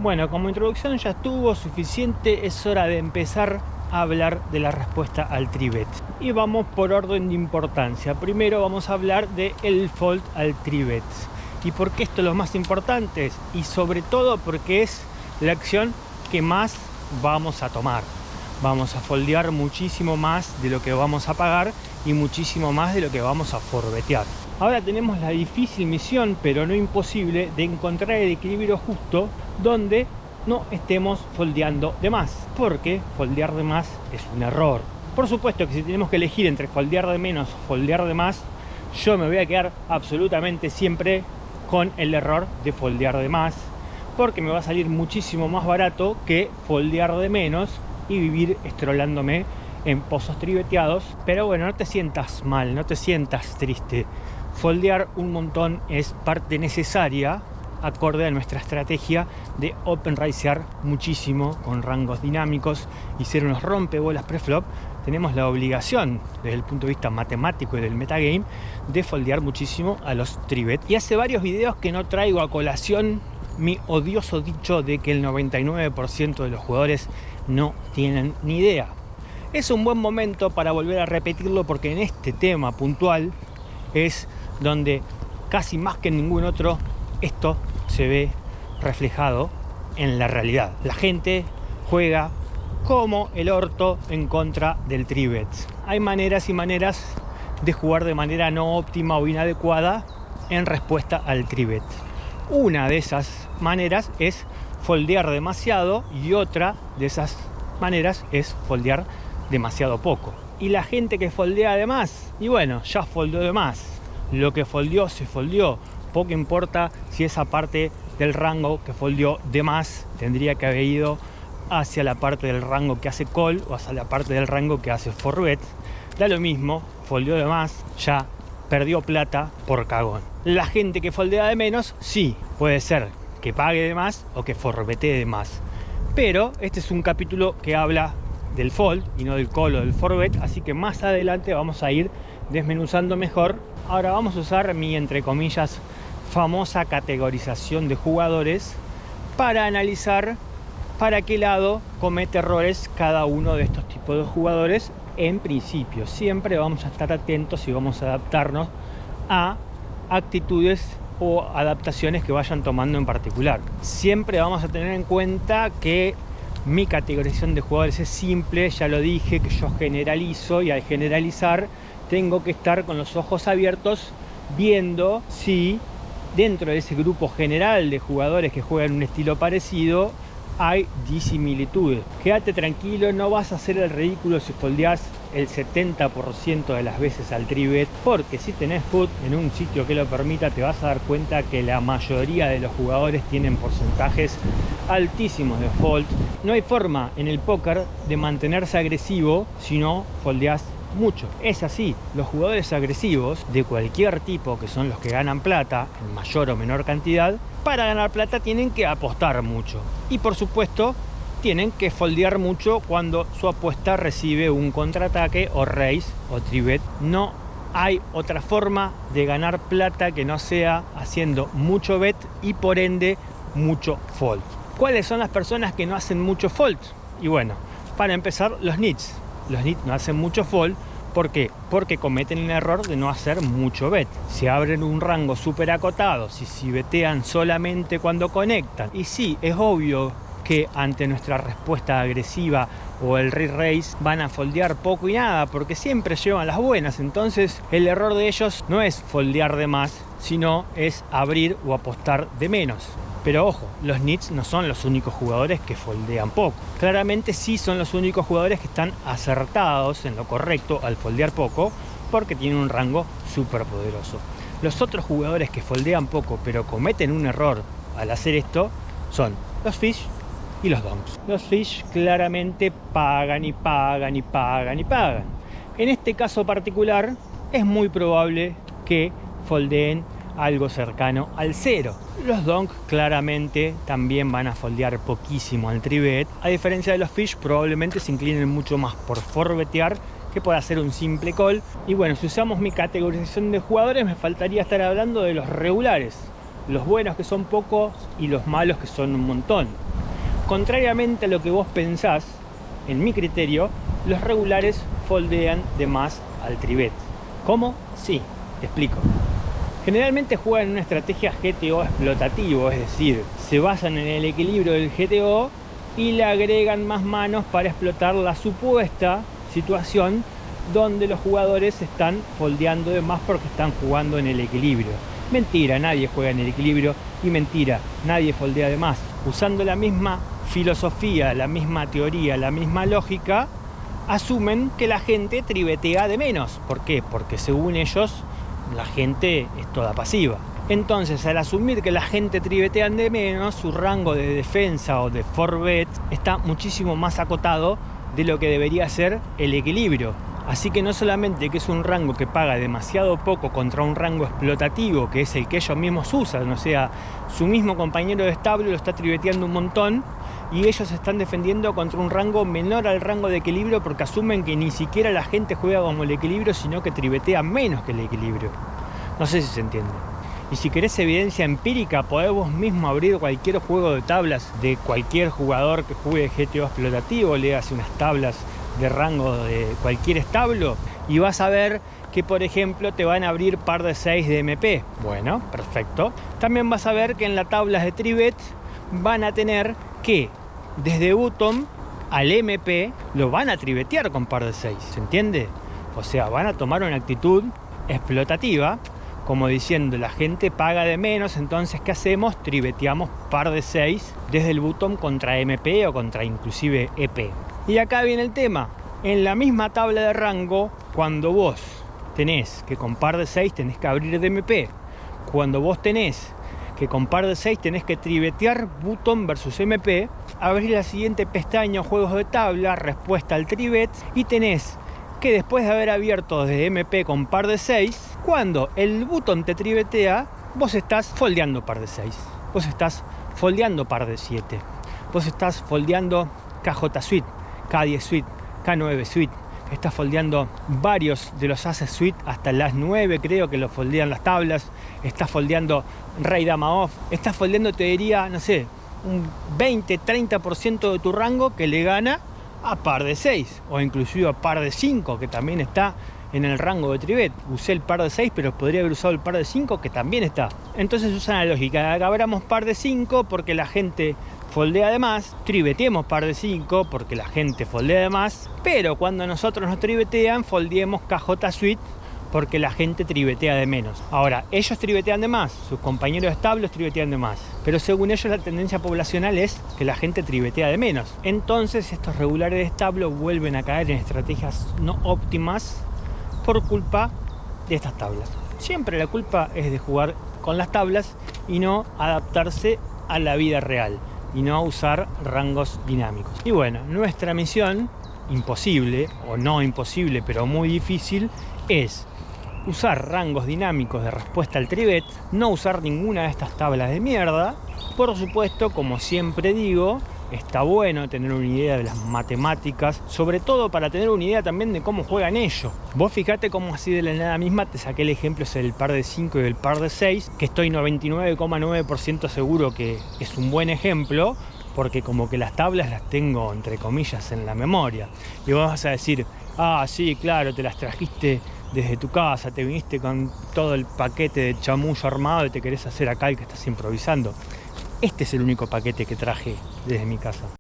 Bueno, como introducción ya estuvo suficiente, es hora de empezar a hablar de la respuesta al tribet. Y vamos por orden de importancia. Primero vamos a hablar del fold al tribet. ¿Y por qué esto es lo más importante? Y sobre todo porque es la acción que más vamos a tomar. Vamos a foldear muchísimo más de lo que vamos a pagar y muchísimo más de lo que vamos a forbetear. Ahora tenemos la difícil misión, pero no imposible, de encontrar el equilibrio justo donde no estemos foldeando de más, porque foldear de más es un error. Por supuesto que si tenemos que elegir entre foldear de menos o foldear de más, yo me voy a quedar absolutamente siempre con el error de foldear de más, porque me va a salir muchísimo más barato que foldear de menos y vivir estrolándome en pozos tribeteados. Pero bueno, no te sientas mal, no te sientas triste. Foldear un montón es parte necesaria acorde a nuestra estrategia de open raisear muchísimo con rangos dinámicos y ser unos rompebolas preflop. Tenemos la obligación desde el punto de vista matemático y del metagame de foldear muchísimo a los tribet. Y hace varios videos que no traigo a colación mi odioso dicho de que el 99% de los jugadores no tienen ni idea. Es un buen momento para volver a repetirlo, porque en este tema puntual es donde casi más que en ningún otro esto se ve reflejado en la realidad. La gente juega como el orto en contra del tribet. Hay maneras y maneras de jugar de manera no óptima o inadecuada en respuesta al tribet. Una de esas maneras es foldear demasiado y otra de esas maneras es foldear demasiado poco. Y la gente que foldea de más, y bueno, ya foldeó de más. Lo que foldeó se foldeó. Poco importa si esa parte del rango que foldeó de más tendría que haber ido hacia la parte del rango que hace call o hacia la parte del rango que hace forbet. Da lo mismo, foldeó de más, ya perdió plata por cagón. La gente que foldea de menos, sí, puede ser que pague de más o que forbetee de más. Pero este es un capítulo que habla del fold y no del call o del forbet, así que más adelante vamos a ir desmenuzando mejor. Ahora vamos a usar mi, entre comillas, famosa categorización de jugadores para analizar para qué lado comete errores cada uno de estos tipos de jugadores. En principio siempre vamos a estar atentos y vamos a adaptarnos a actitudes o adaptaciones que vayan tomando en particular. Siempre vamos a tener en cuenta que mi categorización de jugadores es simple, ya lo dije, que yo generalizo, y al generalizar tengo que estar con los ojos abiertos viendo si dentro de ese grupo general de jugadores que juegan un estilo parecido hay disimilitudes. Quédate tranquilo, no vas a hacer el ridículo si foldeás el 70% de las veces al tribet, porque si tenés put en un sitio que lo permita, te vas a dar cuenta que la mayoría de los jugadores tienen porcentajes altísimos de fold. No hay forma en el póker de mantenerse agresivo si no foldeás mucho. Es así, los jugadores agresivos de cualquier tipo, que son los que ganan plata en mayor o menor cantidad, para ganar plata tienen que apostar mucho. Y por supuesto, tienen que foldear mucho cuando su apuesta recibe un contraataque o raise o tribet. No hay otra forma de ganar plata que no sea haciendo mucho bet y por ende mucho fold. ¿Cuáles son las personas que no hacen mucho fold? Y bueno, para empezar, los nits. Los nits no hacen mucho fold. ¿Por qué? Porque cometen el error de no hacer mucho bet. Si abren un rango súper acotado, si betean solamente cuando conectan. Y sí, es obvio que ante nuestra respuesta agresiva o el re-raise van a foldear poco y nada, porque siempre llevan las buenas. Entonces el error de ellos no es foldear de más, sino es abrir o apostar de menos. Pero ojo, los nits no son los únicos jugadores que foldean poco. Claramente sí son los únicos jugadores que están acertados en lo correcto al foldear poco, porque tienen un rango súper poderoso. Los otros jugadores que foldean poco pero cometen un error al hacer esto son los fish y los donks. Los fish claramente pagan y pagan y pagan y pagan. En este caso particular es muy probable que foldeen algo cercano al cero. Los donk claramente también van a foldear poquísimo al tribet. A diferencia de los fish, probablemente se inclinen mucho más por forbetear que por hacer un simple call. Y bueno, si usamos mi categorización de jugadores, me faltaría estar hablando de los regulares. Los buenos, que son pocos, y los malos, que son un montón. Contrariamente a lo que vos pensás, en mi criterio, los regulares foldean de más al trivet. ¿Cómo? Sí, te explico. Generalmente juegan una estrategia GTO explotativo, es decir, se basan en el equilibrio del GTO y le agregan más manos para explotar la supuesta situación donde los jugadores están foldeando de más porque están jugando en el equilibrio. Mentira, nadie juega en el equilibrio, y mentira, nadie foldea de más. Usando la misma filosofía, la misma teoría, la misma lógica, asumen que la gente trivetea de menos. ¿Por qué? Porque según ellos la gente es toda pasiva. Entonces, al asumir que la gente trivetea de menos, su rango de defensa o de forbet está muchísimo más acotado de lo que debería ser el equilibrio. Así que no solamente que es un rango que paga demasiado poco contra un rango explotativo, que es el que ellos mismos usan, o sea, su mismo compañero de establo lo está triveteando un montón, y ellos se están defendiendo contra un rango menor al rango de equilibrio porque asumen que ni siquiera la gente juega como el equilibrio, sino que trivetea menos que el equilibrio. No sé si se entiende. Y si querés evidencia empírica, podés vos mismo abrir cualquier juego de tablas de cualquier jugador que juegue GTO explotativo, le hace unas tablas de rango de cualquier establo y vas a ver que, por ejemplo, te van a abrir par de 6 de MP. Bueno, perfecto. También vas a ver que en las tablas de trivet van a tener que desde bottom al MP lo van a trivetear con par de 6, ¿se entiende? O sea, van a tomar una actitud explotativa, como diciendo, la gente paga de menos, entonces ¿qué hacemos? Triveteamos par de 6 desde el bottom contra MP o contra inclusive EP. Y acá viene el tema. En la misma tabla de rango, cuando vos tenés que con par de 6 tenés que abrir de MP, cuando vos tenés que con par de 6 tenés que trivetear bottom versus MP, abrís la siguiente pestaña, juegos de tabla, respuesta al trivet, y tenés que después de haber abierto desde MP con par de 6, cuando el bottom te trivetea, vos estás foldeando par de 6, vos estás foldeando par de 7, vos estás foldeando KJ Suite, K10 Suite, K9 Suite, estás foldeando varios de los Aces Suite, hasta las 9 creo que lo foldean las tablas, estás foldeando Rey Dama Off, estás foldeando, te diría, no sé, un 20-30% de tu rango que le gana a par de 6 o inclusive a par de 5, que también está en el rango de trivet. Usé el par de 6, pero podría haber usado el par de 5, que también está. Entonces usan la lógica, abramos par de 5 porque la gente foldea de más, triveteemos par de 5 porque la gente foldea de más, pero cuando nosotros nos trivetean, foldeemos KJ Suite porque la gente trivetea de menos. Ahora, ellos trivetean de más, sus compañeros de establos trivetean de más, pero según ellos la tendencia poblacional es que la gente trivetea de menos. Entonces estos regulares de establo vuelven a caer en estrategias no óptimas por culpa de estas tablas. Siempre la culpa es de jugar con las tablas y no adaptarse a la vida real y no usar rangos dinámicos. Y bueno, nuestra misión, imposible o no imposible, pero muy difícil, es usar rangos dinámicos de respuesta al trivet, no usar ninguna de estas tablas de mierda. Por supuesto, como siempre digo, está bueno tener una idea de las matemáticas, sobre todo para tener una idea también de cómo juegan ellos. Vos fijate cómo así de la nada misma te saqué el ejemplo del par de 5 y del par de 6, que estoy 99,9% seguro que es un buen ejemplo, porque como que las tablas las tengo entre comillas en la memoria. Y vos vas a decir, ah, sí, claro, te las trajiste desde tu casa, te viniste con todo el paquete de chamullo armado y te querés hacer acá el que estás improvisando. Este es el único paquete que traje desde mi casa.